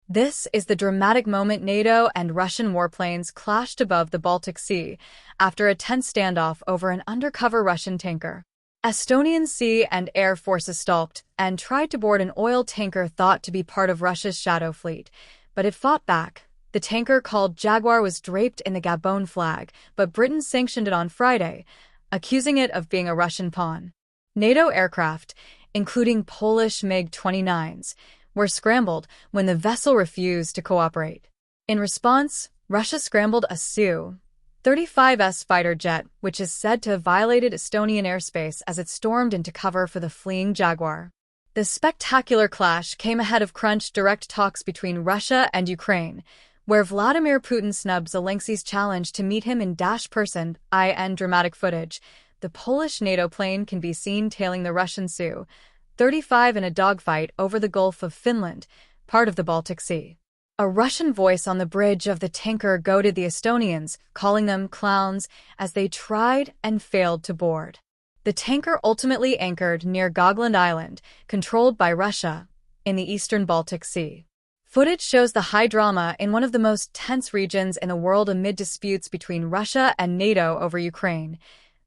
This is the dramatic moment NATO and Russian warplanes clashed above the Baltic Sea after a tense standoff over an undercover Russian tanker. Estonian sea and air forces stalked and tried to board an oil tanker thought to be part of Russia's shadow fleet, but it fought back. The tanker called Jaguar was draped in the Gabon flag, but Britain sanctioned it on Friday, accusing it of being a Russian pawn. NATO aircraft, including Polish MiG-29s, were scrambled when the vessel refused to cooperate. In response, Russia scrambled a Su-35S fighter jet, which is said to have violated Estonian airspace as it stormed into cover for the fleeing Jaguar. The spectacular clash came ahead of direct talks between Russia and Ukraine, where Vladimir Putin snubbed Zelensky's challenge to meet him in person. In dramatic footage, the Polish NATO plane can be seen tailing the Russian Su-35 in a dogfight over the Gulf of Finland, part of the Baltic Sea. A Russian voice on the bridge of the tanker goaded the Estonians, calling them clowns as they tried and failed to board. The tanker ultimately anchored near Gotland Island, controlled by Russia, in the eastern Baltic Sea. Footage shows the high drama in one of the most tense regions in the world amid disputes between Russia and NATO over Ukraine.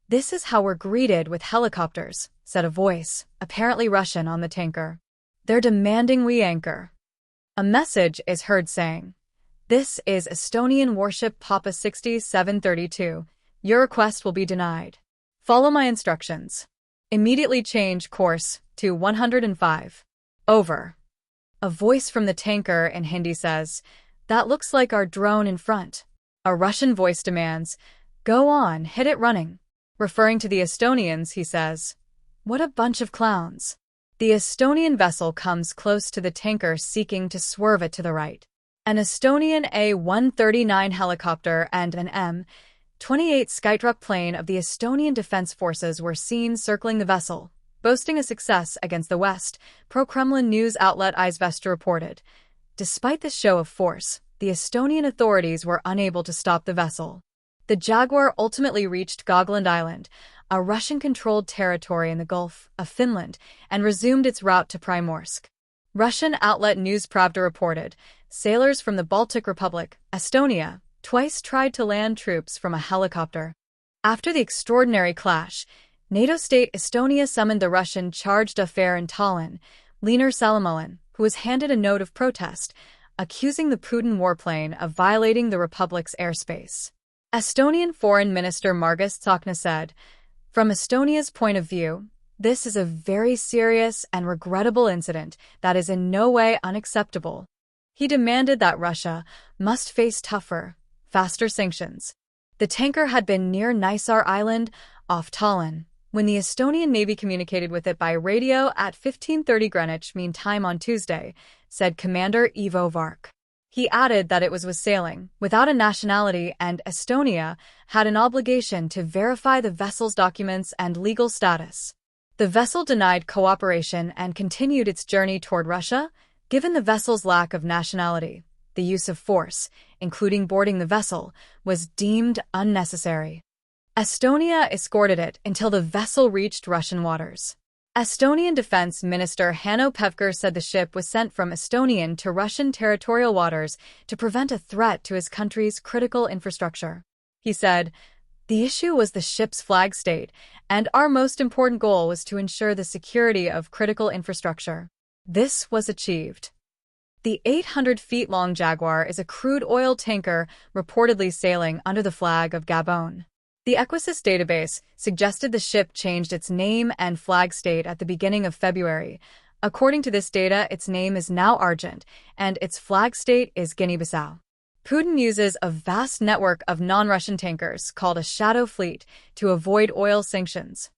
"This is how we're greeted with helicopters," said a voice, apparently Russian, on the tanker. "They're demanding we anchor." A message is heard saying, "This is Estonian warship Papa 6732. Your request will be denied. Follow my instructions. Immediately change course to 105. Over." A voice from the tanker in Hindi says, "That looks like our drone in front." A Russian voice demands, "Go on, hit it running." Referring to the Estonians, he says, "What a bunch of clowns." The Estonian vessel comes close to the tanker, seeking to swerve it to the right. An Estonian A-139 helicopter and an M-28 Skytruck plane of the Estonian Defense Forces were seen circling the vessel, boasting a success against the West, pro-Kremlin news outlet Izvestia reported. Despite the show of force, the Estonian authorities were unable to stop the vessel. The Jaguar ultimately reached Gotland Island, a Russian-controlled territory in the Gulf of Finland, and resumed its route to Primorsk. Russian outlet News Pravda reported, sailors from the Baltic Republic, Estonia, twice tried to land troops from a helicopter. After the extraordinary clash, NATO state Estonia summoned the Russian charge d'affaires in Tallinn, Leonard Salamulin, who was handed a note of protest, accusing the Putin warplane of violating the republic's airspace. Estonian Foreign Minister Margus Tsahkna said, "From Estonia's point of view, this is a very serious and regrettable incident that is in no way unacceptable." He demanded that Russia must face tougher, faster sanctions. The tanker had been near Naissaar Island, off Tallinn, when the Estonian Navy communicated with it by radio at 15:30 Greenwich Mean Time on Tuesday, said Commander Ivo Vark. He added that it was sailing without a nationality and Estonia had an obligation to verify the vessel's documents and legal status. The vessel denied cooperation and continued its journey toward Russia. Given the vessel's lack of nationality, the use of force, including boarding the vessel, was deemed unnecessary. Estonia escorted it until the vessel reached Russian waters. Estonian Defense Minister Hanno Pevkur said the ship was sent from Estonian to Russian territorial waters to prevent a threat to his country's critical infrastructure. He said, "The issue was the ship's flag state, and our most important goal was to ensure the security of critical infrastructure. This was achieved." The 800-feet-long Jaguar is a crude oil tanker reportedly sailing under the flag of Gabon. The Equisys database suggested the ship changed its name and flag state at the beginning of February. According to this data, its name is now Argent, and its flag state is Guinea-Bissau. Putin uses a vast network of non-Russian tankers called a shadow fleet to avoid oil sanctions.